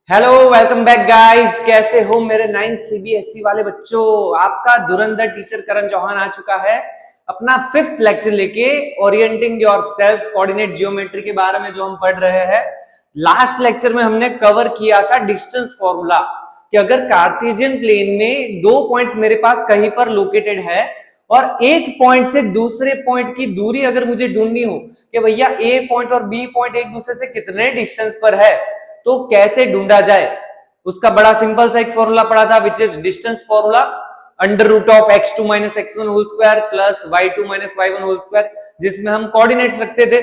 Hello welcome back guys. कैसे हो मेरे 9th सीबीएसई वाले बच्चों। आपका धुरंधर टीचर करण चौहान आ चुका है अपना 5th लेक्चर लेके, ओरिएंटिंग योरसेल्फ कोऑर्डिनेट जियोमेट्री के बारे में जो हम पढ़ रहे हैं। लास्ट लेक्चर में हमने कवर किया था डिस्टेंस फॉर्मूला कि अगर कार्टेशियन प्लेन में दो पॉइंट्स मेरे पास कहीं पर लोकेटेड है और एक पॉइंट से दूसरे पॉइंट की दूरी अगर मुझे ढूंढनी हो कि भैया ए पॉइंट और बी पॉइंट एक दूसरे से कितने डिस्टेंस पर है तो कैसे ढूंढा जाए, उसका बड़ा सिंपल सा एक फॉर्मूला पढ़ा था which is distance formula under root of x2 minus x1 whole square plus y2 minus y1 whole square, जिसमें हम कोऑर्डिनेट्स रखते थे।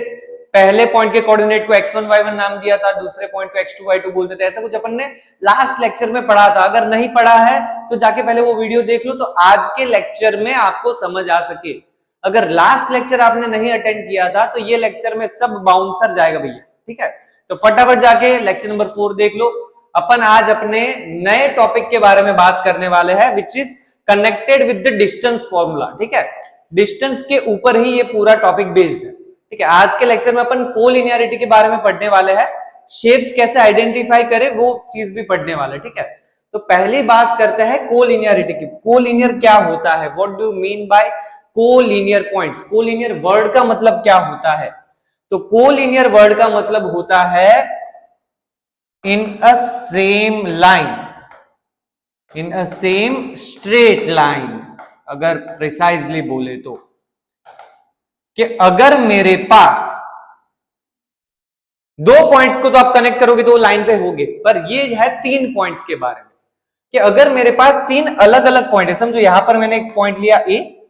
पहले पॉइंट के कोऑर्डिनेट को x1 y1 नाम दिया था, दूसरे पॉइंट को x2 y2 बोलते थे। ऐसा कुछ अपन ने लास्ट लेक्चर में पढ़ा था। अगर नहीं पढ़ा है तो जाके पहले वो वीडियो देख लो तो आज के लेक्चर में आपको समझ आ सके। अगर लास्ट लेक्चर आपने नहीं अटेंड किया था तो ये लेक्चर में सब बाउंसर जाएगा भैया, ठीक है। तो फटाफट जाके लेक्चर नंबर 4 देख लो। अपन आज अपने नए टॉपिक के बारे में बात करने वाले हैं which is connected with the distance formula, ठीक है। डिस्टेंस के ऊपर ही ये पूरा टॉपिक बेस्ड है, ठीक है। आज के लेक्चर में अपन कोलिनियरिटी के बारे में पढ़ने वाले हैं, शेप्स कैसे आइडेंटिफाई करें वो चीज भी पढ़ने वाले, ठीक है। तो पहली बात करते हैं कोलिनियरिटी की। कोलिनियर क्या होता है, what do you mean by collinear points. Collinear word का मतलब क्या होता है, तो कोलिनियर वर्ड का मतलब होता है in a same line, in a same straight line. अगर प्रिसाइजली बोले तो कि अगर मेरे पास दो पॉइंट्स को तो आप कनेक्ट करोगे तो वो लाइन पे होंगे, पर ये है तीन पॉइंट्स के बारे में कि अगर मेरे पास तीन अलग अलग पॉइंट है। समझो यहां पर मैंने एक पॉइंट लिया ए,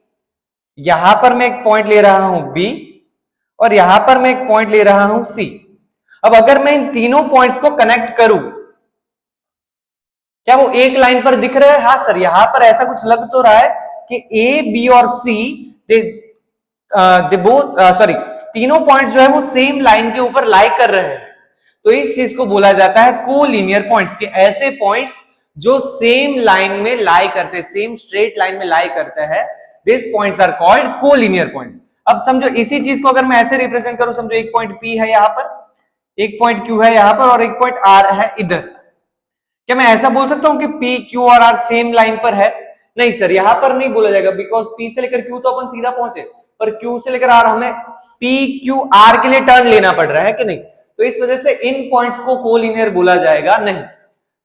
यहां पर मैं एक पॉइंट ले रहा हूं बी और यहां पर मैं एक पॉइंट ले रहा हूं सी। अब अगर मैं इन तीनों पॉइंट्स को कनेक्ट करूं, क्या वो एक लाइन पर दिख रहा है? हाँ सर, यहां पर ऐसा कुछ लग तो रहा है कि ए बी और सी दे बोथ सॉरी तीनों पॉइंट्स जो है वो सेम लाइन के ऊपर लाई कर रहे हैं। तो इस चीज को बोला जाता है कोलिनियर पॉइंट्स, के ऐसे पॉइंट्स जो सेम लाइन में लाई करते हैं, सेम स्ट्रेट लाइन में लाई करते हैं, this points are called collinear points. अब समझो इसी चीज को अगर मैं ऐसे रिप्रेजेंट करूं, समझो एक पॉइंट P है यहां पर, एक पॉइंट Q है यहां पर और एक पॉइंट R है इधर। क्या मैं ऐसा बोल सकता हूं कि P, Q और R सेम लाइन पर है? नहीं सर, यहां पर नहीं बोला जाएगा, बिकॉज P से लेकर Q तो अपन सीधा पहुंचे, पर Q से लेकर R हमें P, Q, R के लिए टर्न लेना पड़ रहा है कि नहीं। तो इस वजह से इन पॉइंट्स को कोलिनियर बोला जाएगा नहीं।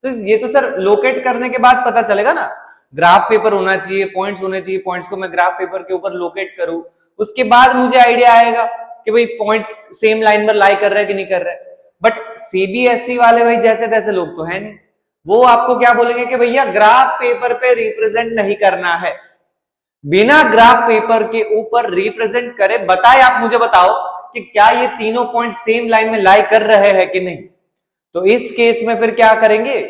तो ये तो सर लोकेट करने के बाद पता चलेगा ना, ग्राफ पेपर होना चाहिए, पॉइंट्स होने चाहिए, पॉइंट्स को मैं ग्राफ पेपर के ऊपर लोकेट करूं, उसके बाद मुझे आइडिया आएगा कि भाई पॉइंट्स सेम लाइन पर लाई कर रहे हैं कि नहीं कर रहे। बट सीबीएसई वाले भाई जैसे तैसे लोग तो है नहीं, वो आपको क्या बोलेंगे कि भैया ग्राफ पेपर पे रिप्रेजेंट नहीं करना है, बिना ग्राफ पेपर के ऊपर रिप्रेजेंट करे बताए। आप मुझे बताओ कि क्या ये तीनों पॉइंट सेम लाइन में लाई कर रहे हैं कि नहीं। तो इस केस में फिर क्या करेंगे,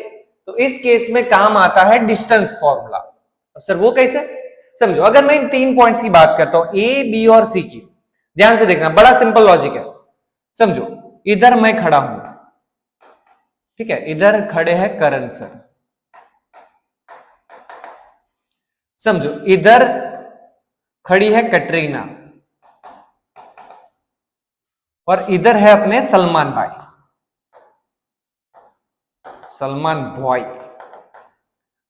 तो इस केस में काम आता है डिस्टेंस फॉर्मूला। अब सर वो कैसे? समझो अगर मैं इन तीन पॉइंट्स की बात करता हूं ए बी और सी की, ध्यान से देखना, बड़ा सिंपल लॉजिक है। समझो इधर मैं खड़ा हूं, ठीक है, इधर खड़े हैं करण सर। समझो इधर खड़ी है कटरीना और इधर है अपने सलमान भाई, सलमान बॉय,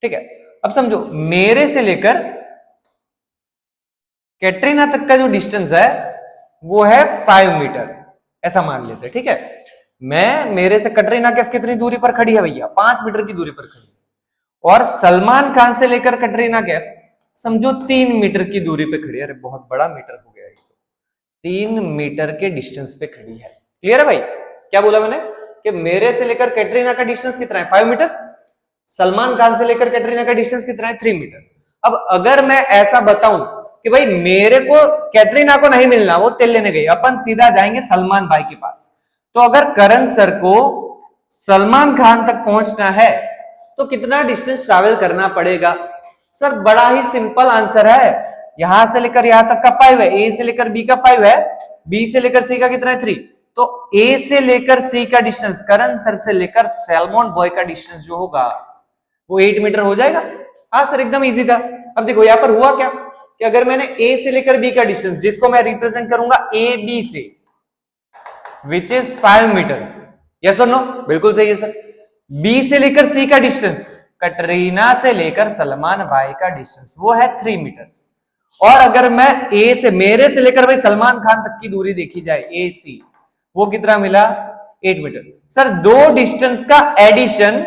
ठीक है। अब समझो मेरे से लेकर कैटरीना तक का जो डिस्टेंस है वो है 5 मीटर, ऐसा मान लेते हैं, ठीक है। मैं मेरे से कटरीना कैफ कितनी दूरी पर खड़ी है भैया? 5 मीटर की दूरी पर खड़ी है। और सलमान खान से लेकर कटरीना कैफ समझो 3 मीटर की दूरी पे खड़ी है। अरे बहुत बड़ा मीटर हो गया, 3 मीटर के डिस्टेंस पे खड़ी है। क्लियर है भाई? क्या बोला मैंने कि मेरे से लेकर कैटरीना का डिस्टेंस कितना है? 5 मीटर। सलमान खान से लेकर कैटरीना का डिस्टेंस कितना है? 3 मीटर। अब अगर मैं ऐसा बताऊं कि भाई मेरे को कैटरीना को नहीं मिलना, वो तेल लेने गई, अपन सीधा जाएंगे सलमान भाई के पास। तो अगर करण सर को सलमान खान तक पहुंचना है तो कितना डिस्टेंस ट्रैवल करना पड़ेगा? सर बड़ा ही सिंपल आंसर है, यहां से लेकर यहां तक का 5 है, ए से लेकर बी का 5 है, बी से लेकर सी का कितना है? 3। तो ए से लेकर सी का डिस्टेंस, करण सर से लेकर सैलमॉन बॉय का डिस्टेंस जो होगा वो 8 मीटर हो जाएगा। हाँ सर एकदम इजी था। अब देखो यहां पर हुआ क्या कि अगर मैंने ए से लेकर बी का डिस्टेंस, जिसको मैं रिप्रेजेंट करूंगा ए बी से, विच इज 5 मीटर्स, यस और नो? बिल्कुल सही है सर। बी से लेकर सी का डिस्टेंस, कटरीना से लेकर सलमान भाई का डिस्टेंस वो है 3 मीटर्स। और अगर मैं ए से, मेरे से लेकर भाई सलमान खान तक की दूरी देखी जाए ए सी, वो कितना मिला 8 मीटर। सर दो डिस्टेंस का एडिशन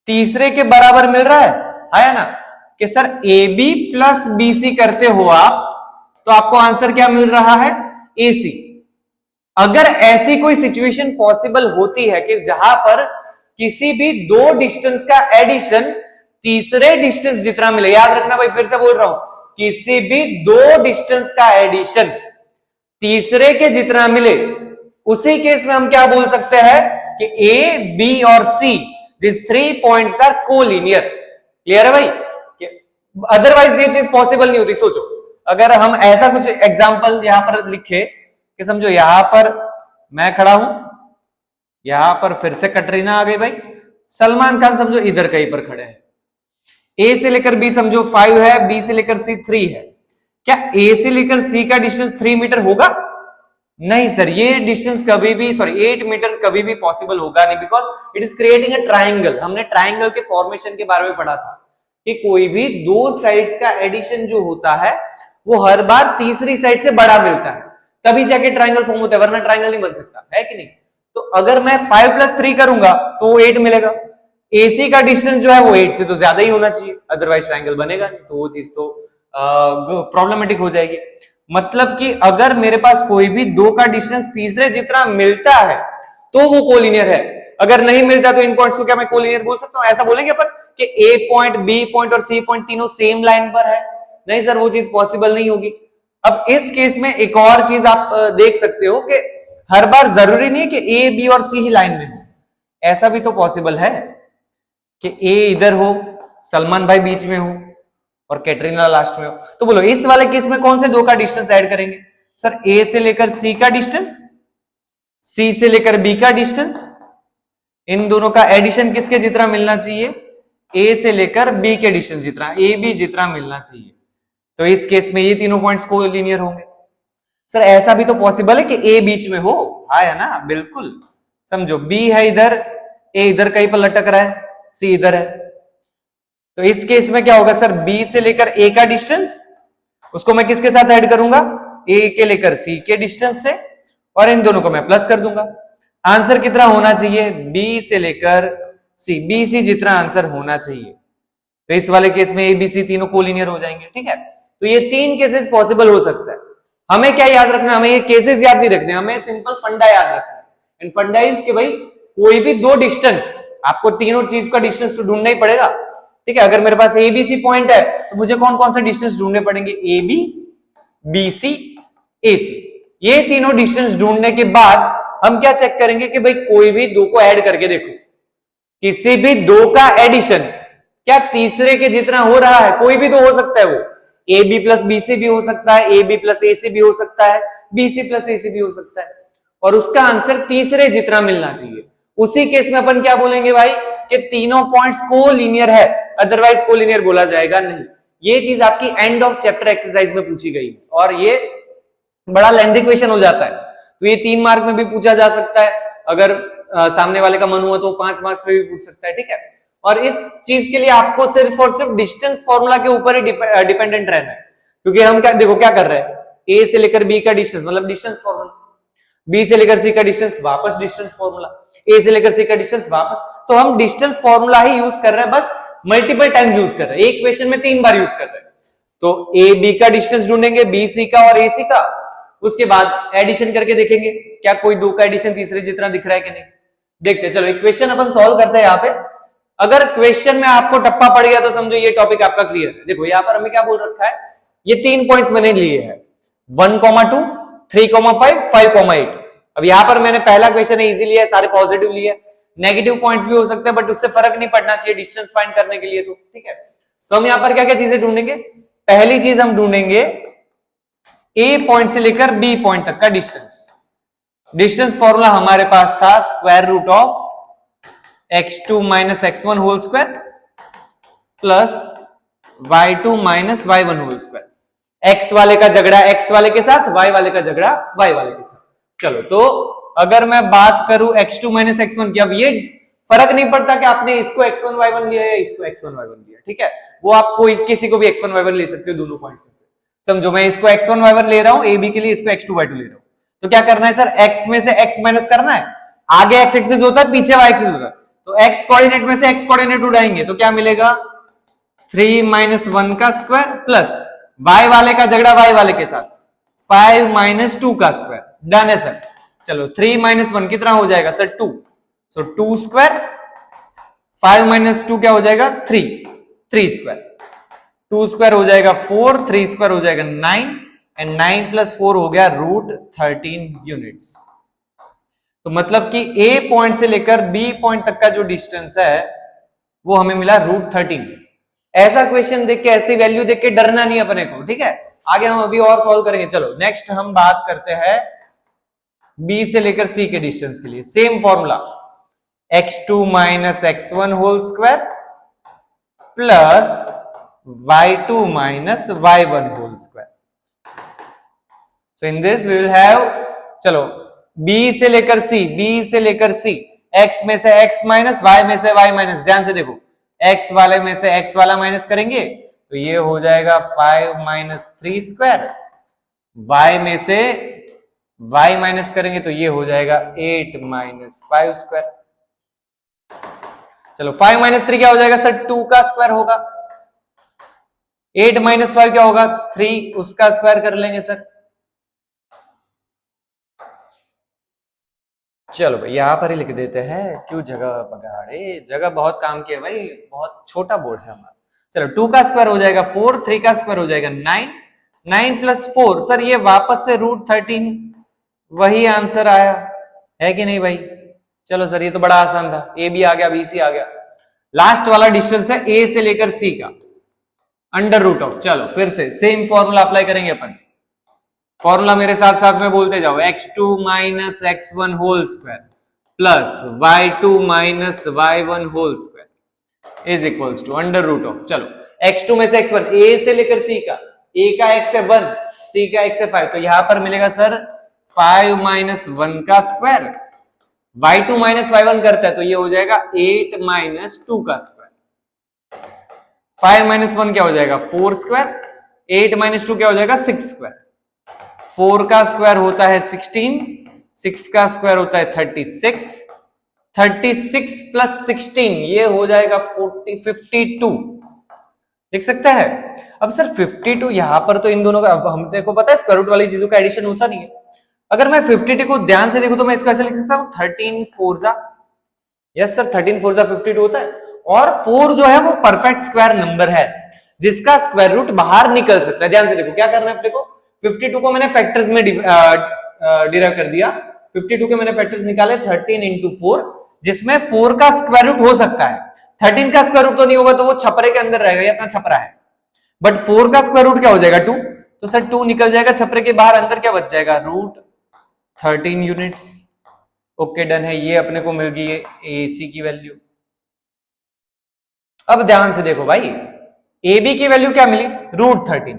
तीसरे के बराबर मिल रहा है ना, कि sir A B plus B C करते हो आप, तो आपको आंसर क्या मिल रहा है ए सी। अगर ऐसी कोई सिचुएशन पॉसिबल होती है कि जहां पर किसी भी दो डिस्टेंस का एडिशन तीसरे डिस्टेंस जितना मिले, याद रखना भाई, फिर से बोल रहा हूं, किसी भी दो डिस्टेंस का एडिशन तीसरे के जितना मिले, उसी केस में हम क्या बोल सकते हैं कि ए बी और C this 3 points are collinear. Clear है भाई? अदरवाइज ये चीज पॉसिबल नहीं होती। सोचो अगर हम ऐसा कुछ एग्जांपल यहां पर लिखे कि समझो यहां पर मैं खड़ा हूं, यहां पर फिर से कटरीना आ गई भाई, सलमान खान समझो इधर कहीं पर खड़े हैं, ए से लेकर बी समझो 5 है, बी से लेकर सी 3 है, क्या ए से लेकर सी का डिस्टेंस 3 मीटर होगा? नहीं सर, ये डिस्टेंस कभी भी 8 मीटर कभी भी पॉसिबल होगा नहीं, because it is creating a triangle. हमने ट्राइंगल के फॉर्मेशन के बारे में पढ़ा था कि कोई भी दो साइड्स का एडिशन जो होता है वो हर बार तीसरी साइड से बड़ा मिलता है, तभी जाके ट्राइंगल फॉर्म होता है, वरना ट्राइंगल नहीं बन सकता है कि नहीं। तो अगर मैं 5 + 3 करूंगा तो 8 मिलेगा। एसी का डिस्टेंस जो है वो 8 से तो ज्यादा ही होना चाहिए, अदरवाइज ट्राइंगल बनेगा नहीं, तो वो चीज तो प्रॉब्लमेटिक हो जाएगी। मतलब कि अगर मेरे पास कोई भी दो का डिस्टेंस तीसरे जितना मिलता है तो वो कोलिनियर है, अगर नहीं मिलता तो इन पॉइंट्स को क्या मैं कोलिनियर बोल सकता हूं? ऐसा बोलेंगे अपन कि ए पॉइंट, बी पॉइंट और सी पॉइंट तीनों सेम लाइन पर है? नहीं सर, वो चीज पॉसिबल नहीं होगी। अब इस केस में एक और चीज आप देख सकते हो कि हर बार जरूरी नहीं है कि ए बी और सी ही लाइन में हो, ऐसा भी तो पॉसिबल है कि ए इधर हो, सलमान भाई बीच में हो और कैटरीना लास्ट में हो। तो बोलो इस वाले केस में कौन से दो का डिस्टेंस ऐड करेंगे? सर ए से लेकर सी का डिस्टेंस, सी से लेकर बी का डिस्टेंस, इन दोनों का एडिशन किसके जितना मिलना चाहिए? ए से लेकर बी के डिस्टेंस जितना, ए बी जितना मिलना चाहिए। तो इस केस में ये तीनों पॉइंट्स कोलिनियर होंगे। सर ऐसा भी तो पॉसिबल है कि ए बीच में हो, है ना, बिल्कुल। समझो बी है इधर, ए इधर कहीं पर लटक रहा है, सी इधर है, तो इस केस में क्या होगा सर? बी से लेकर ए का डिस्टेंस, उसको मैं किसके साथ ऐड करूंगा? ए के लेकर सी के डिस्टेंस से, और इन दोनों को मैं प्लस कर दूंगा। आंसर कितना होना चाहिए? बी से लेकर सी, बी सी जितना आंसर होना चाहिए। तो इस वाले केस में ए बी सी तीनों कोलिनियर हो जाएंगे। ठीक है, तो ये 3 केसेस पॉसिबल हो सकता है। हमें क्या याद रखना? हमें ये केसेस याद नहीं रखने, हमें सिंपल फंडा याद रखना है। एंड फंडा इज कि भाई कोई भी दो डिस्टेंस, आपको तीनों चीज का डिस्टेंस तो ढूंढना ही पड़ेगा। ठीक है, अगर मेरे पास ए बी सी पॉइंट है तो मुझे कौन कौन से डिस्टेंस ढूंढने पड़ेंगे? ए बी, बी सी, ए सी। ये तीनों डिस्टेंस ढूंढने के बाद हम क्या चेक करेंगे कि भाई कोई भी दो को ऐड करके देखो, किसी भी दो का एडिशन क्या तीसरे के जितना हो रहा है? कोई भी दो हो सकता है, वो A B plus B C भी हो सकता है, ए बी प्लस ए सी भी हो सकता है, बी सी प्लस ए सी भी हो सकता है, और उसका आंसर तीसरे जितना मिलना चाहिए। उसी केस में अपन क्या बोलेंगे भाई कि तीनों पॉइंट्स कोलिनियर है, अदरवाइज कोलिनियर बोला जाएगा नहीं। ये चीज आपकी एंड ऑफ चैप्टर एक्सरसाइज में पूछी गई है, और ये बड़ा लेंथी क्वेश्चन हो जाता है, तो ये 3 मार्क में भी पूछा जा सकता है। अगर सामने वाले का मन हुआ तो 5 मार्क्स में भी पूछ सकता है। ठीक है, और इस चीज के लिए आपको सिर्फ और सिर्फ डिस्टेंस फॉर्मूला के ऊपर ही डिपेंडेंट रहना है, क्योंकि हम क्या देखो क्या कर रहे हैं, ए से लेकर बी का डिस्टेंस मतलब डिस्टेंस फॉर्मूला, बी से लेकर सी का डिस्टेंस वापस डिस्टेंस फॉर्मूला, ए से लेकर सी का डिस्टेंस वापस, तो हम डिस्टेंस फॉर्मूला ही यूज कर रहे हैं, बस मल्टीपल टाइम्स यूज कर रहे हैं, एक क्वेश्चन में 3 बार यूज कर रहे हैं। तो ए बी का डिस्टेंस ढूंढेंगे, बी सी का और ए सी का, उसके बाद एडिशन करके देखेंगे क्या कोई दो का एडिशन तीसरे जितना दिख रहा है कि नहीं। देखते हैं, चलो एक क्वेश्चन अपन सॉल्व करते हैं। यहाँ पे अगर क्वेश्चन में आपको टप्पा पड़ गया तो समझो ये टॉपिक आपका क्लियर है। देखो यहाँ पर हमें क्या बोल रखा है, ये 3 पॉइंट्स मैंने लिए हैं, 1,2, 3,5, 5,8। अब यहाँ पर मैंने पहला क्वेश्चन इजी लिया है, सारे पॉजिटिव लिए, नेगेटिव पॉइंट्स भी हो सकते हैं बट उससे फर्क नहीं पड़ना चाहिए डिस्टेंस फाइंड करने के लिए। तो ठीक है, तो हम यहाँ पर क्या क्या चीजें ढूंढेंगे? पहली चीज हम ढूंढेंगे ए पॉइंट से लेकर बी पॉइंट तक का डिस्टेंस। डिस्टेंस फॉर्मूला हमारे पास था square root of x2 minus x1 whole square plus y2 minus y1 whole square. x वाले का झगड़ा x वाले के साथ, y वाले का झगड़ा y वाले के साथ। चलो, तो अगर मैं बात करूं x2 माइनस x1 की, अब ये फर्क नहीं पड़ता कि आपने इसको x1 y1 लिया या इसको x1 y1 लिया, ठीक है, वो आप कोई किसी को भी x1 y1 ले सकते हो दोनों पॉइंट्स में से। समझो मैं इसको x1 y1 ले रहा हूं, ab के लिए इसको x2 y2 ले रहा हूं, तो क्या करना है सर, x में से x माइनस करना है, आगे x एक्सिस होता है पीछे y एक्सिस होता है, तो x कोऑर्डिनेट में से x कोऑर्डिनेट उड़ाएंगे तो क्या मिलेगा 3 माइनस 1 का स्क्वायर प्लस y वाले का झगड़ा y वाले के साथ 5 माइनस 2 का स्क्वायर, डन है सर। चलो 3 माइनस 1 कितना हो जाएगा सर 2, सो 2 स्क्वायर, 5 माइनस 2 क्या हो जाएगा 3, 3 स्क्वायर, 2 स्क्वायर हो जाएगा 4, 3 स्क्वायर हो जाएगा 9 एंड 9 प्लस 4 हो गया रूट 13 यूनिट्स। तो मतलब कि A पॉइंट से लेकर B पॉइंट तक का जो डिस्टेंस है वो हमें मिला रूट 13। ऐसा क्वेश्चन देख के, ऐसी वैल्यू देख के डरना नहीं अपने को, ठीक है। आगे हम अभी और सॉल्व करेंगे। चलो नेक्स्ट हम बात करते हैं B से लेकर C के डिस्टेंस के लिए। Same formula x2 minus x1 whole square plus y2 minus y1 whole square. So in this we will have, चलो B से लेकर C, B से लेकर C, x में से x माइनस, y में से y माइनस, ध्यान से देखो x वाले में से x वाला माइनस करेंगे तो ये हो जाएगा 5 माइनस 3 स्क्वायर, y में से y माइनस करेंगे तो ये हो जाएगा 8 माइनस 5 स्क्वायर। चलो 5 माइनस 3 क्या हो जाएगा सर 2 का स्क्वायर होगा, 8 माइनस 5 क्या होगा 3, उसका स्क्वायर कर लेंगे सर। चलो भाई यहां पर ही लिख देते हैं, क्यों जगह पगाड़े, जगह बहुत काम की है भाई, बहुत छोटा बोर्ड है हमारा। चलो 2 का स्क्वायर हो जाएगा 4, 3 का स्क्वायर हो जाएगा 9, 9 प्लस 4 सर ये वापस से रूट 13, वही आंसर आया है कि नहीं भाई। चलो सर ये तो बड़ा आसान था, ए बी आ गया, बी सी आ गया। लास्ट वाला डिस्टेंस है ए से लेकर सी का, अंडर रूट ऑफ, चलो फिर से सेम फॉर्मूला अप्लाई करेंगे अपन। फॉर्मूला मेरे साथ साथ में बोलते जाओ, x2 minus x1 whole square plus y2 minus y1 whole square is equals to under root of, चलो x2 में से x1, a से लेकर c का, a का x है 1, c का x है 5, तो यहां पर मिलेगा सर 5 माइनस 1 का स्क्वायर, y2 माइनस y1 करता है तो ये हो जाएगा 8 माइनस 2 का स्क्वायर, 5 माइनस 1 क्या हो जाएगा 4 स्क्वायर, 8 माइनस 2 क्या हो जाएगा 6 स्क्वायर, 4 का स्क्वायर होता है 16, 6 का स्क्वायर होता है 36, 36 प्लस 16 ये हो जाएगा 52 लिख सकते हैं। अब सर 52 यहां पर तो इन दोनों का, अब हम देखो पता है स्क्वायर रूट वाली चीजों का एडिशन होता नहीं है। अगर मैं 52 को ध्यान से देखूं तो मैं इसको ऐसे लिख सकता हूं 13 4 जा, यस सर 13 4 जा 52 होता है, और 4 जो है वो परफेक्ट स्क्वायर नंबर है जिसका स्क्वायर रूट बाहर निकल सकता है। ध्यान से देखो क्या करना है अपने को, 52 को मैंने फैक्टर्स में डिराइव कर दिया, 52 के मैंने फैक्टर्स निकाले 13 इंटू 4, जिसमें 4 का स्क्वायर रूट हो सकता है, 13 का स्क्वायर रूट तो नहीं होगा तो वो छपरे के अंदर रहेगा, ये अपना छपरा है, बट 4 का स्क्वायर रूट क्या हो जाएगा 2, तो सर 2 निकल जाएगा छपरे के बाहर, अंदर क्या बच जाएगा रूट 13 यूनिट्स। ओके डन है, ये अपने को मिल गई एसी की वैल्यू। अब ध्यान से देखो भाई, ए बी की वैल्यू क्या मिली रूट 13,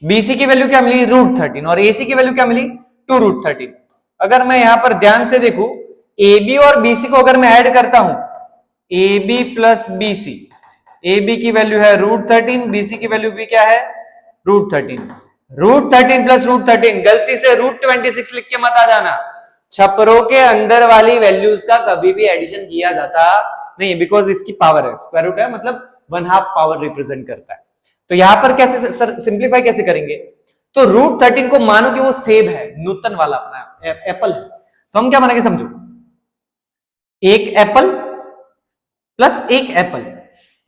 बीसी की वैल्यू क्या मिली रूट 13, और एसी की वैल्यू क्या मिली 2 रूट 13। अगर मैं यहां पर ध्यान से देखूं, ए बी और बीसी को अगर मैं ऐड करता हूं, A B plus B C, A B की वैल्यू है रूट 13, बीसी की वैल्यू भी क्या है रूट 13, रूट 13 प्लस रूट 13, गलती से रूट 26 लिख के मत आ जाना, छपरों के अंदर वाली वैल्यूज का कभी भी एडिशन किया जाता नहीं, बिकॉज इसकी पावर है, स्क्वायर रूट है मतलब 1/2 पावर रिप्रेजेंट करता है। तो यहां पर कैसे सर सिंप्लीफाई कैसे करेंगे, तो रूट 13 को मानो कि वो सेब है, नूतन वाला अपना एप्पल है, तो हम क्या मानेंगे समझो, एक एप्पल प्लस एक apple,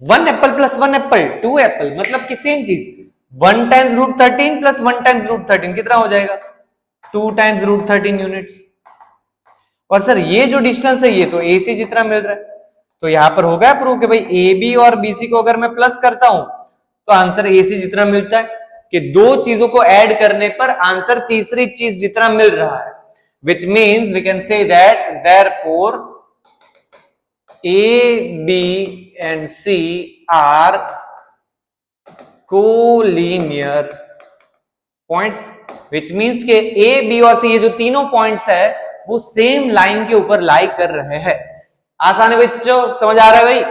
1 apple plus 1 apple 2 apple, मतलब कि सेम चीज, 1 times root 13 plus 1 times root 13 कितना हो जाएगा 2 टाइम्स रूट 13 यूनिट्स। और सर ये जो डिस्टेंस है ये तो एसी जितना मिल रहा है, तो यहां पर हो गया प्रूव कि भाई ए बी और बीसी को अगर मैं प्लस करता हूं तो आंसर एसी जितना मिलता है, कि दो चीजों को ऐड करने पर आंसर तीसरी चीज जितना मिल रहा है, which means we can say that therefore A, B and C are collinear points, which means के A, B और C ये जो तीनों पॉइंट्स है वो सेम लाइन के ऊपर लाई कर रहे हैं। आसान है बच्चों, समझ आ रहा है भाई?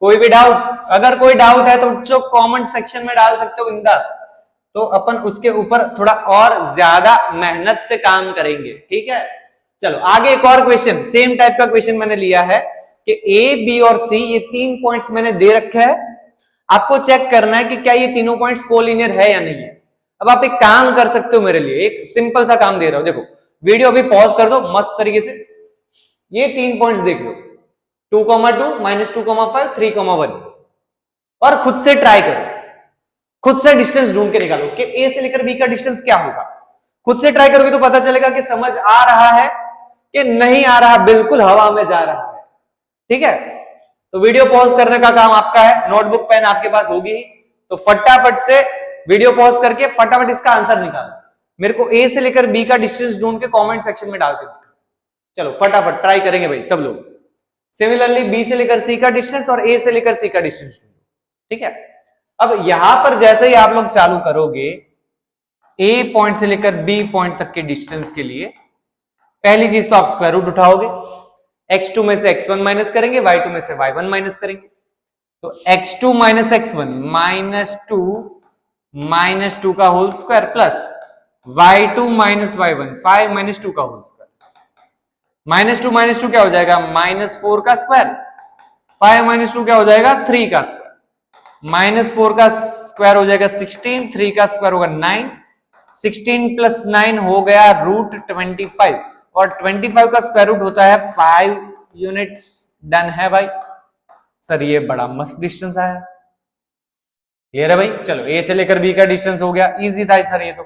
कोई भी डाउट? अगर कोई डाउट है तो बच्चों कमेंट सेक्शन में डाल सकते हो बिंदास, तो अपन उसके ऊपर थोड़ा और ज्यादा मेहनत से काम करेंगे, ठीक है? चलो आगे एक और क्वेश्चन, सेम टाइप का क्वेश्चन मैंने लिया है कि ए, बी और सी ये 3 पॉइंट्स मैंने दे रखे हैं, आपको चेक करना है कि क्या ये तीनों पॉइंट्स कोलिनियर है या नहीं है। अब आप एक काम कर सकते हो मेरे लिए, एक सिंपल सा काम दे रहा हूं, देखो वीडियो अभी पॉज कर दो मस्त तरीके से, ये 3 पॉइंट्स देख लो, 2, 2, -2, 5, 3, 1, और खुद से ट्राई करो, खुद से डिस्टेंस ढूंढ के निकालो कि ए से लेकर बी का डिस्टेंस क्या होगा। खुद से ट्राई करोगे तो पता चलेगा कि समझ आ रहा है कि नहीं आ रहा, बिल्कुल हवा में जा रहा है, ठीक है? तो वीडियो पॉज करने का काम आपका है, नोटबुक पेन आपके पास होगी, तो फटाफट से वीडियो पॉज करके फटाफट इसका आंसर निकालो, मेरे को ए से लेकर बी का डिस्टेंस ढूंढ के कमेंट सेक्शन में डाल के दो। चलो फटाफट ट्राई करेंगे भाई सब लोग। सिमिलरली बी से लेकर सी का डिस्टेंस और ए से लेकर सी का डिस्टेंस ढूंढो, ठीक है? अब यहां पर जैसे ही आप लोग चालू करोगे ए पॉइंट से लेकर बी पॉइंट तक के डिस्टेंस के लिए, पहली चीज तो आप स्क्वायर रूट उठाओगे, x2 में से x1 माइनस करेंगे, y2 में से y1 माइनस करेंगे, तो x2 माइनस x1 -2 का whole square plus y2 minus y1 5 -2 का होल स्क्वायर, -2 क्या हो जाएगा, -4 का स्क्वायर, 5 -2 क्या हो जाएगा, 3 का स्क्वायर, -4 का स्क्वायर हो जाएगा 16, 3 का स्क्वायर होगा 9, 16 + 9 हो गया √25, और 25 का स्क्वायर रूट होता है 5 यूनिट्स। डन है भाई? सर ये बड़ा मस्त डिस्टेंस आया, क्लियर है भाई? चलो ए से लेकर बी का डिस्टेंस हो गया, इजी था सर ये तो।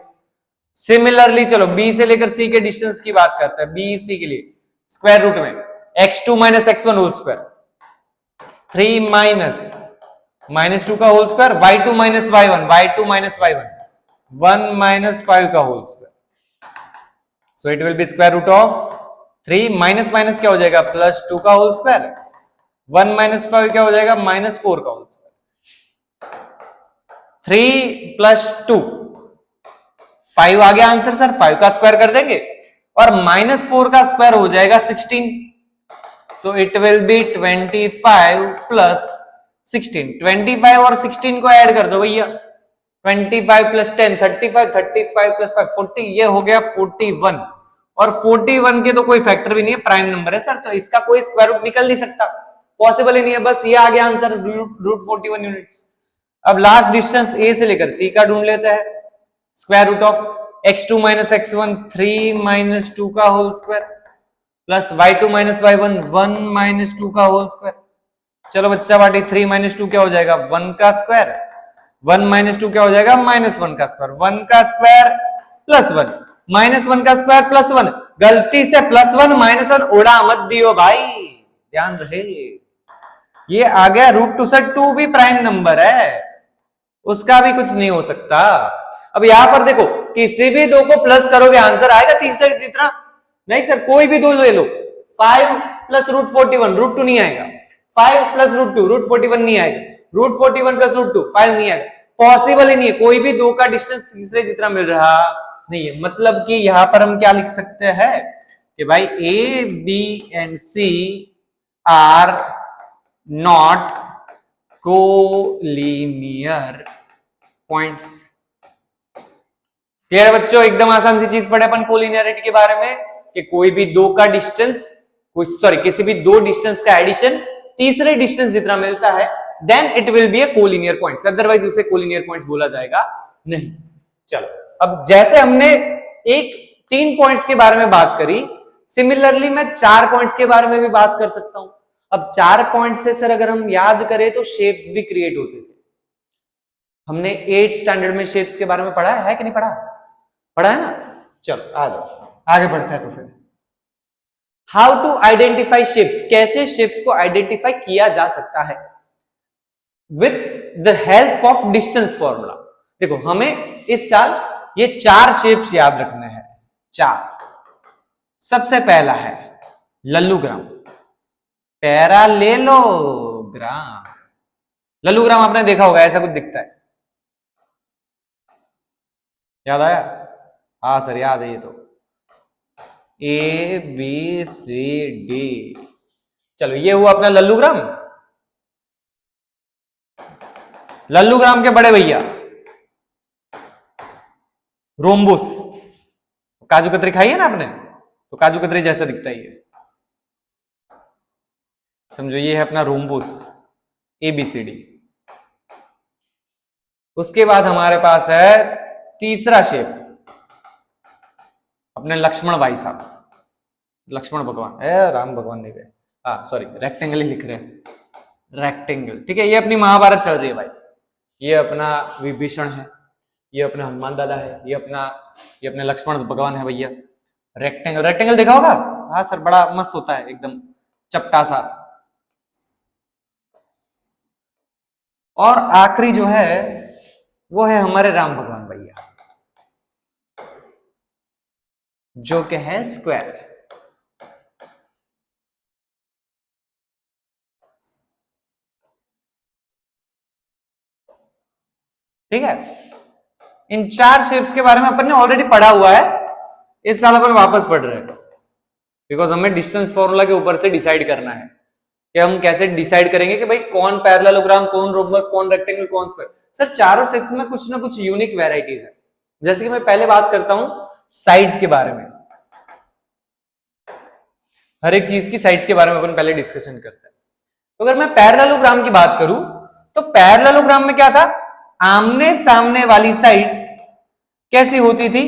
सिमिलरली चलो बी से लेकर सी के डिस्टेंस की बात करते हैं, बी सी के लिए स्क्वायर रूट में x2 - x1 होल स्क्वायर, 3 -2 का होल स्क्वायर, y2 - y1 1 - 5 का whole square, so it will be square root of 3 minus क्या हो जाएगा, +2 का होल स्क्वायर, 1 - 5 क्या हो जाएगा, -4 का होल स्क्वायर, 3 + 2 5 आ गया आंसर सर, 5 का स्क्वायर कर देंगे, और -4 का स्क्वायर हो जाएगा 16, सो इट विल बी 25 + 16, 25 और 16 को ऐड कर दो भैया, 25 + 10 35, 35 + 5 40, ये हो गया 41, और 41 के तो कोई फैक्टर भी नहीं है, प्राइम नंबर है सर, तो इसका कोई स्क्वायर रूट निकल नहीं सकता, पॉसिबल ही नहीं है, बस ये आ गया आंसर √41 यूनिट्स। अब लास्ट डिस्टेंस ए से लेकर सी का ढूंढ लेते हैं, square root of x2 - x1 3 - 2 का whole square plus y2 - y1 1 - 2 का होल स्क्वायर। चलो बच्चा बाटी 3 - 2 क्या हो जाएगा, 1 का स्क्वायर, 1 - 2 क्या हो जाएगा, -1 का स्क्वायर, 1 का स्क्वायर प्लस 1 -1 का स्क्वायर प्लस 1, गलती से +1 -1 उड़ा मत दियो भाई, ध्यान रहे, ये आ गया √2 से 2 भी प्राइम नंबर है, उसका भी कुछ नहीं हो सकता। अब यहां पर देखो किसी भी दो को प्लस करोगे आंसर आएगा तीसरे जितना, नहीं सर कोई भी दो ले लो, 5 + √41 √2 नहीं आएगा, 5 + √2 √41 नहीं आएगा, √41 + √2 5 नहीं आएगा, पॉसिबल ही नहीं है, कोई भी दो का डिस्टेंस तीसरे जितना मिल रहा नहीं है। मतलब कि यहां पर हम क्या लिख सकते हैं कि भाई A B and C are not collinear points. Clear है बच्चों? एकदम आसान सी चीज पढ़े अपन कोलिनियरिटी के बारे में कि कोई भी दो का डिस्टेंस, किसी भी दो डिस्टेंस का एडिशन तीसरे डिस्टेंस जितना मिलता है then it will be a collinear point, otherwise उसे कोलिनियर पॉइंट्स बोला जाएगा नहीं। चलो अब जैसे हमने 3 पॉइंट्स के बारे में बात करी, सिमिलरली मैं 4 पॉइंट्स के बारे में भी बात कर सकता हूं। अब 4 पॉइंट से सर अगर हम याद करें तो शेप्स भी क्रिएट होते थे, हमने 8th स्टैंडर्ड में शेप्स के बारे में पढ़ा है कि नहीं पढ़ा? पढ़ा है ना? चलो आ जाओ आगे बढ़ते हैं। तो फिर हाउ टू आइडेंटिफाई शेप्स, कैसे शेप्स को आइडेंटिफाई किया जा सकता है with the help of distance formula. देखो हमें इस साल ये 4 शेप्स याद रखने हैं, 4। सबसे पहला है लल्लूग्राम, पैरालेलोग्राम। लल्लूग्राम आपने देखा होगा, ऐसा कुछ दिखता है, याद आया? हाँ सर याद है ये तो। A B C D. चलो ये हुआ अपना लल्लूग्राम। लल्लूग्राम के बड़े भैया रोम्बुस। काजू कतरी खाई है ना आपने, तो काजू कतरी जैसा दिखता ही है, समझो ये है अपना रोम्बुस ABCD। उसके बाद हमारे पास है तीसरा शेप अपने लक्ष्मण भाई साहब, लक्ष्मण भगवान है, राम भगवान नहीं गए, हाँ सॉरी रेक्टेंगल ही लिख रहे हैं, रेक्टेंगल। ठीक है, ये अपनी महाभारत चल रही है भाई। ये अपना विभीषण है, ये अपना हनुमान दादा है, ये अपने लक्ष्मण भगवान है भैया। रेक्टेंगल, रेक्टेंगल देखा होगा, हाँ सर बड़ा मस्त होता है, एकदम चपटा सा। और आखिरी जो है वो है हमारे राम भगवान भैया, जो कि है स्क्वायर। ठीक है, इन चार शेप्स के बारे में अपन ने ऑलरेडी पढ़ा हुआ है, इस साल अपन वापस पढ़ रहे हैं, बिकॉज हमें डिस्टेंस फॉर्मूला के ऊपर से डिसाइड करना है कि हम कैसे डिसाइड करेंगे कि भाई कौन पैरेललोग्राम, कौन रोम्बस, कौन रेक्टेंगल, कौन स्क्वायर। सर चारों शेप्स में कुछ ना कुछ यूनिक वेराइटीज है। जैसे कि मैं पहले बात करता हूं साइड्स के बारे में, हर एक चीज की साइड्स के बारे में अपन पहले डिस्कशन करते हैं। तो अगर मैं पैरेललोग्राम की बात करूं तो पैरेललोग्राम में क्या था, आमने सामने वाली साइड्स कैसी होती थी,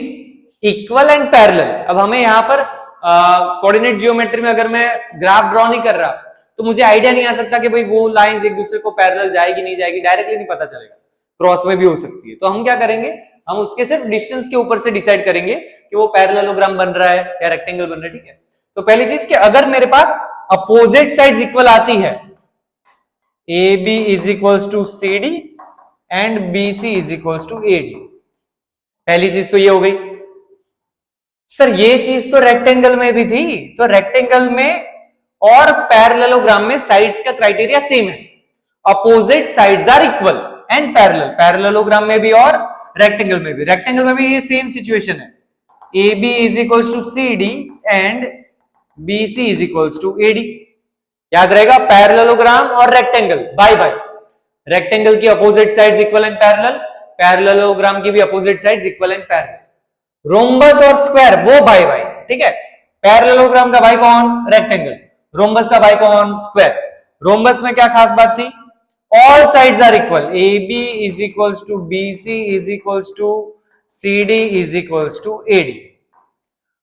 इक्वल एंड पैरेलल। अब हमें यहां पर कोऑर्डिनेट जियोमेट्री में अगर मैं ग्राफ ड्रॉ नहीं कर रहा तो मुझे आइडिया नहीं आ सकता कि भाई वो लाइंस एक दूसरे को पैरेलल जाएगी नहीं जाएगी, डायरेक्टली नहीं पता चलेगा, क्रॉस में भी हो सकती है। तो हम क्या करेंगे, हम उसके सिर्फ डिस्टेंस के ऊपर से डिसाइड करेंगे कि वो पैरेललोग्राम बन रहा है या रेक्टेंगल बन रहा है। ठीक है, तो पहली चीज कि अगर मेरे पास अपोजिट साइड्स इक्वल आती है, AB is equals to CD and BC is equals to AD, पहली चीज तो ये हो गई। सर ये चीज तो रेक्टेंगल में भी थी, तो रेक्टेंगल में और पैरेललोग्राम में साइड्स का क्राइटेरिया सेम है, opposite sides are equal and parallel, parallelogram में भी और रेक्टेंगल में भी। रेक्टेंगल में भी ये सेम सिचुएशन है, AB is equals to CD and BC is equals to AD। याद रहेगा, पैरेललोग्राम और रेक्टेंगल बाय बाय, रेक्टेंगल की opposite sides equal and parallel, parallelogram की भी opposite sides equal and parallel. Rhombus और स्क्वायर वो bye bye. ठीक है, पैरेललोग्राम का भाई कौन, रेक्टेंगल, रोम्बस का भाई कौन, स्क्वायर। रोम्बस में क्या खास बात थी, all sides are equal, AB is equals to BC is equals to CD is equals to AD।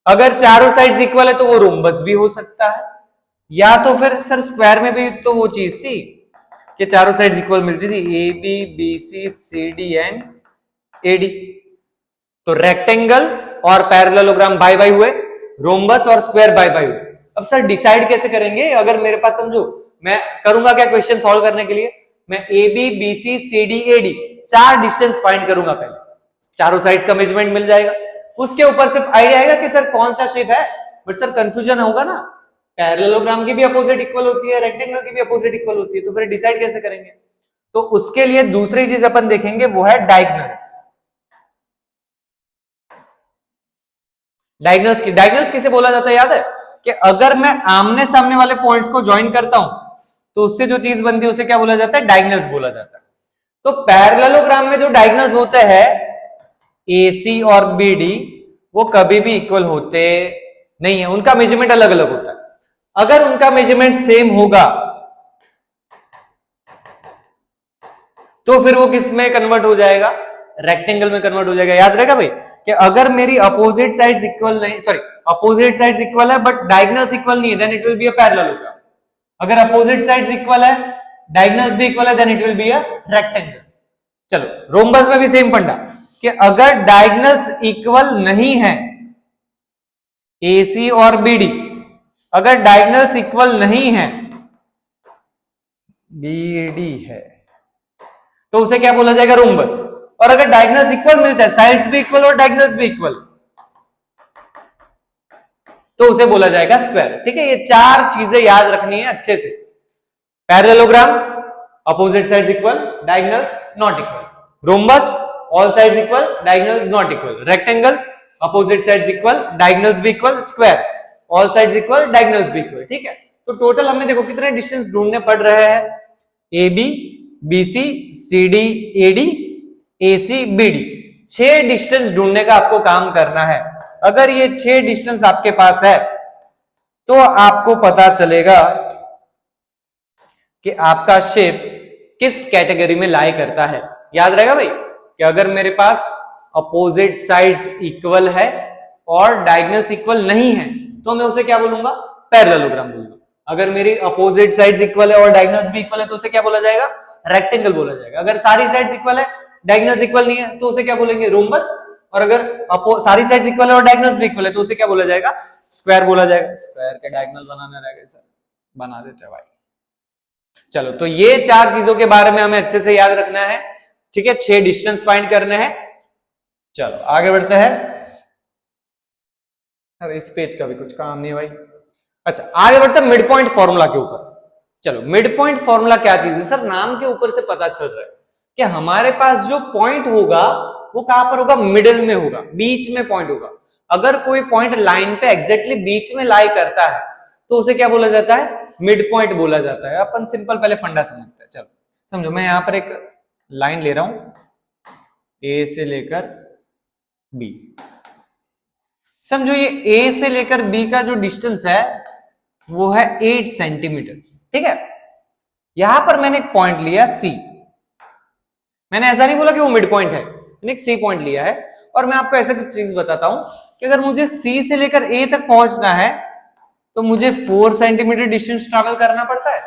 अगर चारों साइड्स इक्वल है तो वो रोम्बस भी हो सकता है, या तो फिर सर स्क्वायर में भी तो वो चीज थी कि चारों साइड्स इक्वल मिलती थी, AB BC CD and AD। तो रेक्टेंगल और पैरेललोग्राम बाय बाय हुए, रोम्बस और स्क्वायर बाय बाय हुए। अब सर डिसाइड कैसे करेंगे, अगर मेरे पास समझो मैं करूंगा क्या क्वेश्चन सॉल्व करने के लिए, मैं AB BC CD AD चार डिस्टेंस फाइंड करूंगा, पहले चारों साइड्स का मेजरमेंट मिल जाएगा, उसके ऊपर से आइडिया आएगा कि सर कौन सा शेप है। बट सर कंफ्यूजन होगा ना, पैरेललोग्राम की भी अपोजिट इक्वल होती है, रेक्टेंगल की भी अपोजिट इक्वल होती है, तो फिर डिसाइड कैसे करेंगे। तो उसके लिए दूसरी चीज अपन देखेंगे वो है डायगोनल्स। डायगोनल्स किसे बोला जाता है, याद है कि अगर मैं आमने सामने वाले पॉइंट्स को ज्वाइन करता हूं तो उससे जो चीज बनती है उसे क्या बोला जाता है, डायगोनल्स बोला जाता है। तो पैरेललोग्राम में जो डायगोनल्स होते हैं AC और BD वो कभी भी इक्वल होते नहीं है, उनका मेजरमेंट अलग अलग होता है। अगर उनका मेजरमेंट सेम होगा तो फिर वो किस में कन्वर्ट हो जाएगा, रेक्टेंगल में कन्वर्ट हो जाएगा। याद रहेगा भाई कि अगर मेरी अपोजिट साइड्स इक्वल नहीं, सॉरी अपोजिट साइड्स इक्वल है बट डायगोनल्स इक्वल नहीं है, then it will be a parallelogram. अगर अपोजिट साइड्स इक्वल है, डायगोनल्स भी इक्वल है, then it will be a rectangle. चलो रोम्बस में भी सेम फंडा कि अगर डायगोनल्स इक्वल नहीं है, AC और BD अगर डायगोनल्स इक्वल नहीं है, BD है, तो उसे क्या बोला जाएगा, रोम्बस। और अगर डायगोनल्स इक्वल मिलता है, साइड्स भी इक्वल और डायगोनल्स भी इक्वल, तो उसे बोला जाएगा स्क्वायर। ठीक है, ये चार चीजें याद रखनी है अच्छे से। Parallelogram opposite sides equal, diagonals not equal. Rhombus all sides equal, diagonals not equal. Rectangle opposite sides equal, diagonals भी equal. Square all sides equal, diagonals भी इक्वल, ठीक है। तो टोटल हमें देखो कितने डिस्टेंस ढूंढने पड़ रहे हैं, A B, B C, C D, A D, A C, B D, 6 distance ढूंढने का आपको काम करना है। अगर ये 6 डिस्टेंस आपके पास है तो आपको पता चलेगा कि आपका शेप किस कैटेगरी में लाई करता है। याद रहेगा भाई कि अगर मेरे पास अपोजिट साइड्स इक्वल है और डायगोनल्स इक्वल नहीं है तो मैं उसे क्या बोलूंगा, पैरेललोग्राम बोलूंगा। अगर मेरी अपोजिट साइड्स इक्वल है और डायगोनल्स भी इक्वल है तो उसे क्या बोला जाएगा, रेक्टेंगल बोला जाएगा। अगर सारी साइड्स इक्वल है, डायगोनल्स इक्वल नहीं है तो उसे क्या बोलेंगे, रोम्बस। और अगर सारी साइड्स इक्वल है और डायगोनल्स भी इक्वल है तो उसे क्या बोला जाएगा, स्क्वायर बोला जाएगा। स्क्वायर के डायगोनल बनाना रहेगा सर, बना देते हैं भाई। चलो, तो ये 4 चीजों के बारे में हमें अच्छे से याद रखना है, ठीक है। 6 डिस्टेंस फाइंड करने हैं। चलो आगे बढ़ते हैं। अरे इस पेज का भी कुछ काम नहीं है भाई। अच्छा, आगे बढ़ते हैं मिड पॉइंट फॉर्मूला के ऊपर। चलो, मिड पॉइंट फॉर्मूला क्या चीज है सर, नाम के ऊपर से पता चल रहा है कि हमारे पास जो पॉइंट होगा वो कहां पर होगा, मिडिल में होगा, बीच में पॉइंट होगा। अगर कोई पॉइंट लाइन पे एग्जैक्टली बीच में लाई करता है तो उसे क्या बोला जाता है, मिड पॉइंट बोला जाता है। अपन सिंपल पहले फंडा समझते हैं। चलो समझो, मैं यहां पर एक लाइन ले रहा हूं ए से लेकर बी। समझो ये ए से लेकर बी का जो डिस्टेंस है वो है 8 सेंटीमीटर, ठीक है। यहां पर मैंने एक पॉइंट लिया सी। मैंने ऐसा नहीं बोला कि वो मिड पॉइंट है, मैंने एक सी पॉइंट लिया है। और मैं आपको ऐसा कुछ चीज बताता हूं कि अगर मुझे सी से लेकर ए तक पहुंचना है तो मुझे 4 सेंटीमीटर डिस्टेंस ट्रैवल करना पड़ता है।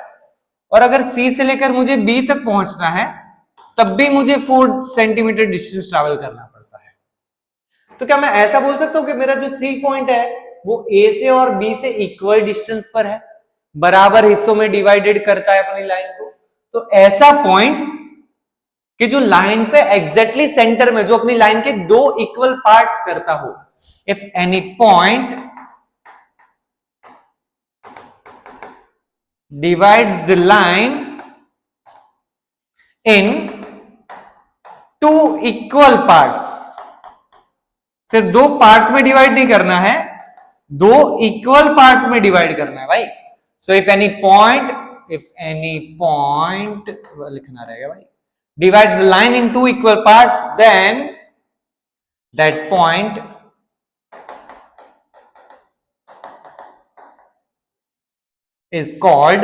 और अगर सी से लेकर मुझे बी तक पहुंचना है तब भी मुझे 4 सेंटीमीटर डिस्टेंस ट्रैवल करना पड़ता है। तो क्या मैं ऐसा बोल सकता हूं कि मेरा जो सी पॉइंट है वो ए से और बी से इक्वल डिस्टेंस पर है, बराबर हिस्सों में डिवाइडेड करता है अपनी लाइन को? तो ऐसा पॉइंट कि जो लाइन पे एग्जैक्टली सेंटर में, जो अपनी लाइन के 2 इक्वल पार्ट्स करता हो। If any point divides the line in 2 equal parts, सिर्फ 2 पार्ट्स में डिवाइड नहीं करना है, 2 इक्वल पार्ट्स में डिवाइड करना है भाई। सो इफ एनी पॉइंट लिखना रहेगा भाई, divides the line in 2 equal parts, then that point is called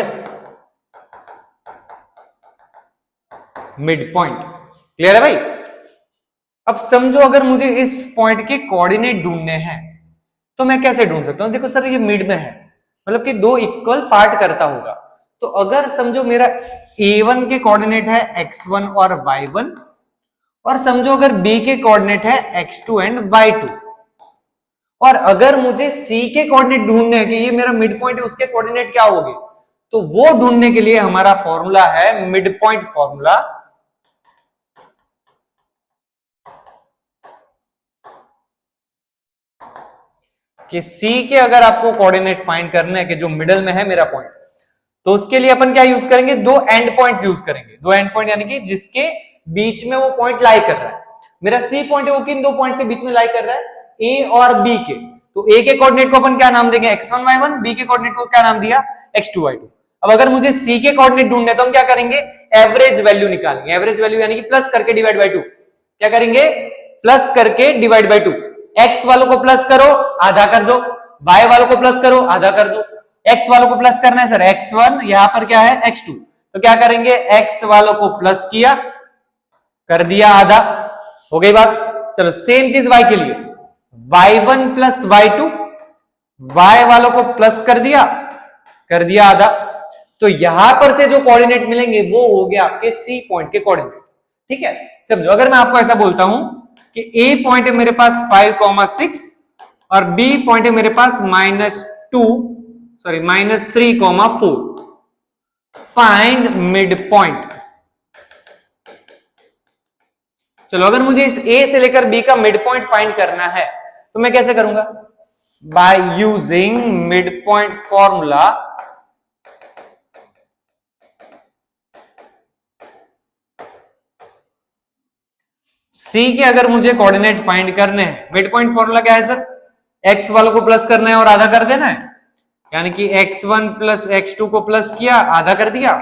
mid point. Clear है भाई? अब समझो अगर मुझे इस पॉइंट के कोऑर्डिनेट ढूंढने हैं तो मैं कैसे ढूंढ सकता हूं? देखो सर ये मिड में है, मतलब कि 2 इक्वल पार्ट करता होगा। तो अगर समझो मेरा A1 के कोऑर्डिनेट है x1 और y1, और समझो अगर B के कोऑर्डिनेट है x2 एंड y2, और अगर मुझे C के कोऑर्डिनेट ढूंढने हैं कि ये मेरा मिड पॉइंट है, उसके कोऑर्डिनेट क्या होंगे, तो वो ढूंढने के लिए हमारा फॉर्मूला है मिड पॉइंट फॉर्मूला। कि C के अगर आपको कोऑर्डिनेट फाइंड करना है कि जो मिडल में है मेरा पॉइंट, तो उसके लिए अपन क्या यूज करेंगे, 2 एंड पॉइंट्स यूज करेंगे। 2 एंड पॉइंट यानी कि जिसके बीच में वो पॉइंट लाई कर रहा है। मेरा C पॉइंट है वो किन 2 पॉइंट्स के बीच में लाई कर रहा है, A और B के। तो A के कोऑर्डिनेट को अपन क्या नाम देंगे, x1 y1, B के कोऑर्डिनेट को क्या नाम दिया, x2 y2। अब अगर मुझे C के कोऑर्डिनेट ढूंढने तो हम क्या करेंगे, एवरेज वैल्यू निकालेंगे। एवरेज वैल्यू यानी कि प्लस करके डिवाइड बाय 2। क्या करेंगे, प्लस करके डिवाइड बाय 2। x वालों को प्लस करो, आधा कर दो, y वालों को प्लस करो, आधा कर दो। x वालों को प्लस करना है सर, x1 यहां पर क्या है x2, तो क्या करेंगे, x वालों को प्लस किया, कर दिया आधा, हो गई बात। चलो सेम चीज y के लिए, y1 प्लस y2, y वालों को प्लस कर दिया आधा। तो यहां पर से जो कोऑर्डिनेट मिलेंगे वो हो गया आपके C पॉइंट के कोऑर्डिनेट। ठीक है, समझो अगर मैं आपको ऐसा बोलता हूं कि A पॉइंट है मेरे पास 5,6 और B पॉइंट है मेरे पास -3,4, फाइंड मिड पॉइंट। चलो अगर मुझे इस A से लेकर B का मिड पॉइंट फाइंड करना है तो मैं कैसे करूंगा, by using mid point formula. C के अगर मुझे कोऑर्डिनेट फाइंड करने हैं, मिड पॉइंट फॉर्मूला क्या है सर, x वालों को प्लस करना है और आधा कर देना है, यानी कि x1 प्लस x2 को प्लस किया, आधा कर दिया,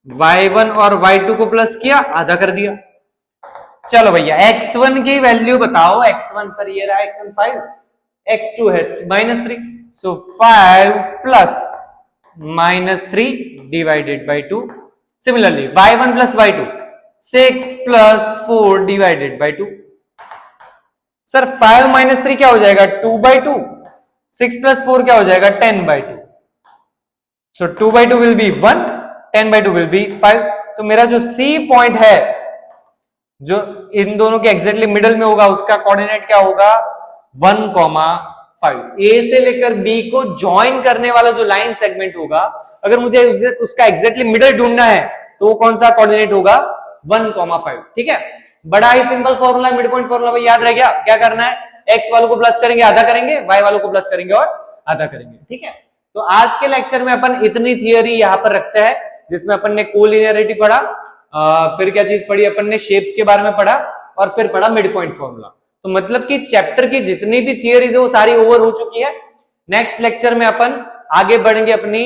y1 और y2 को प्लस किया, आधा कर दिया। चलो भैया x1 की वैल्यू बताओ। x1 सर ये रहा x1 5, x2 है -3, सो 5 plus -3 divided by 2। Similarly y1 plus y2 6 plus 4 divided by 2। Sir 5 minus 3 क्या हो जाएगा 2/2, 6 प्लस 4 क्या हो जाएगा 10/2। सो 2/2 विल बी 1, 10/2 विल बी 5। तो मेरा जो C पॉइंट है जो इन दोनों के एग्जैक्टली मिडल में होगा उसका कोऑर्डिनेट क्या होगा 1,5। ए से लेकर बी को ज्वाइन करने वाला जो लाइन सेगमेंट होगा, अगर मुझे उसका एग्जैक्टली मिडल ढूंढना है तो वो कौन सा कोऑर्डिनेट होगा 1,5। ठीक है, बड़ा ही simple formula, mid point formula भाई याद रह गया। क्या करना है, एक्स वालों को प्लस करेंगे आधा करेंगे, वाई वालों को प्लस करेंगे और आधा करेंगे। ठीक है, तो आज के लेक्चर में अपन इतनी थियरी यहां पर रखते हैं जिसमें अपन ने कोलिनियरिटी पढ़ा, फिर क्या चीज पढ़ी अपन ने, शेप्स के बारे में पढ़ा और फिर पढ़ा मिड पॉइंट फॉर्मूला। तो मतलब कि चैप्टर की जितनी भी थियरीज है वो सारी ओवर हो चुकी है। नेक्स्ट लेक्चर में अपन आगे बढ़ेंगे अपनी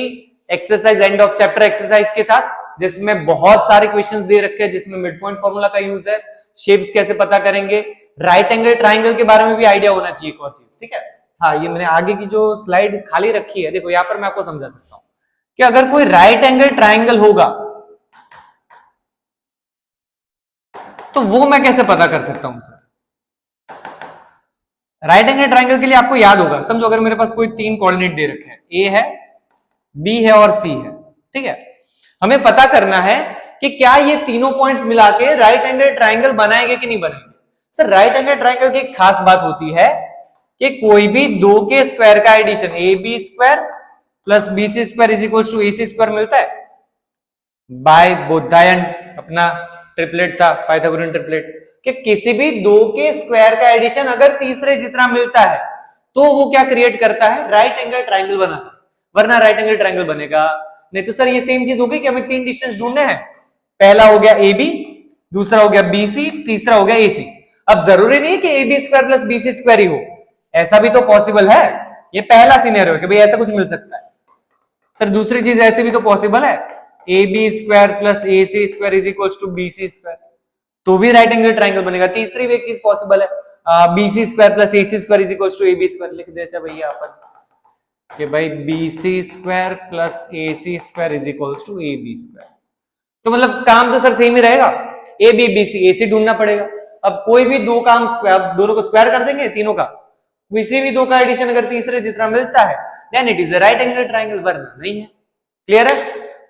exercise end of chapter exercise के साथ, जिसमें बहुत सारे क्वेश्चंस दे रखे हैं, जिसमें मिड पॉइंट फॉर्मूला का यूज है, शेप्स कैसे पता करेंगे, राइट एंगल ट्राइंगल के बारे में भी आइडिया होना चाहिए एक और चीज। ठीक है, हाँ ये मैंने आगे की जो स्लाइड खाली रखी है, देखो यहाँ पर मैं आपको समझा सकता हूँ कि अगर कोई राइट एंगल ट्राइंगल होगा तो वो मैं कैसे पता कर सकता हूं सर। राइट एंगल ट्राइंगल के लिए आपको याद होगा, समझो अगर मेरे पास कोई 3 कोऑर्डिनेट दे रखे हैं, ए है, बी है और सी है। ठीक है, हमें पता करना है कि क्या ये तीनों पॉइंट्स मिला के राइट एंगल ट्राइंगल बनाएंगे कि नहीं बनाएंगे। सर राइट एंगल ट्राइंगल की एक खास बात होती है कि कोई भी 2 के स्क्वायर का addition A B square plus B C square is equal to A C square मिलता है बाय बोधायन, अपना ट्रिपलेट था पाइथागोरियन ट्रिपलेट, कि किसी भी 2 के स्क्वायर का एडिशन अगर तीसरे जितना मिलता है तो वो क्या क्रिएट करता है, राइट एंगल ट्राइंगल बनाता है, वरना राइट एंगल ट्राइंगल बनेगा नहीं। तो सर ये सेम चीज हो गई कि हमें 3 डिस्टेंस ढूंढने हैं, पहला हो गया ए बी, दूसरा हो गया बी सी, तीसरा हो गया ए सी। अब जरूरी नहीं है कि A B square plus B C square ही हो, ऐसा भी तो पॉसिबल है, ये पहला सिनेरियो है कि भाई ऐसा कुछ मिल सकता है। सर दूसरी चीज ऐसे भी तो पॉसिबल है, A B square plus A C square is equal to B C square, तो भी राइट एंगल ट्राइंगल बनेगा। तीसरी भी एक चीज पॉसिबल है, B C square plus A C square is equal to A B square, लिख देते हैं भैया अपन कि भाई B C square plus A C square is equal to A B square. तो मतलब काम तो सर सेम ही रहेगा, ए बी बी सी, ए सी ढूंढना पड़ेगा। अब कोई भी 2 काम स्क्वायर, दोनों को स्क्वायर कर देंगे तीनों का, किसी भी 2 का एडिशन अगर तीसरे जितना मिलता है then it is a right angle triangle, वरना नहीं है। क्लियर है,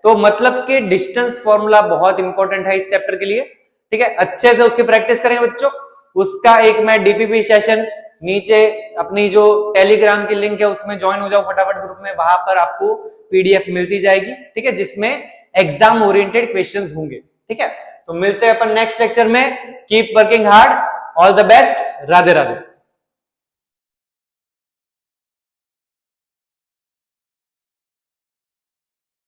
तो मतलब कि डिस्टेंस फॉर्मूला बहुत इंपॉर्टेंट है इस चैप्टर के लिए। ठीक है, अच्छे से उसकी प्रैक्टिस करेंगे बच्चों। उसका एक मैं डीपीपी सेशन नीचे अपनी जो टेलीग्राम की लिंक है उसमें ज्वाइन हो जाओ फटाफट ग्रुप में, वहां पर आपको पीडीएफ मिलती जाएगी। ठीक है, जिसमें एग्जाम ओरिएंटेड क्वेश्चंस होंगे। ठीक है, तो मिलते हैं अपन नेक्स्ट लेक्चर में। Keep working hard, all the best, Radhe Radhe.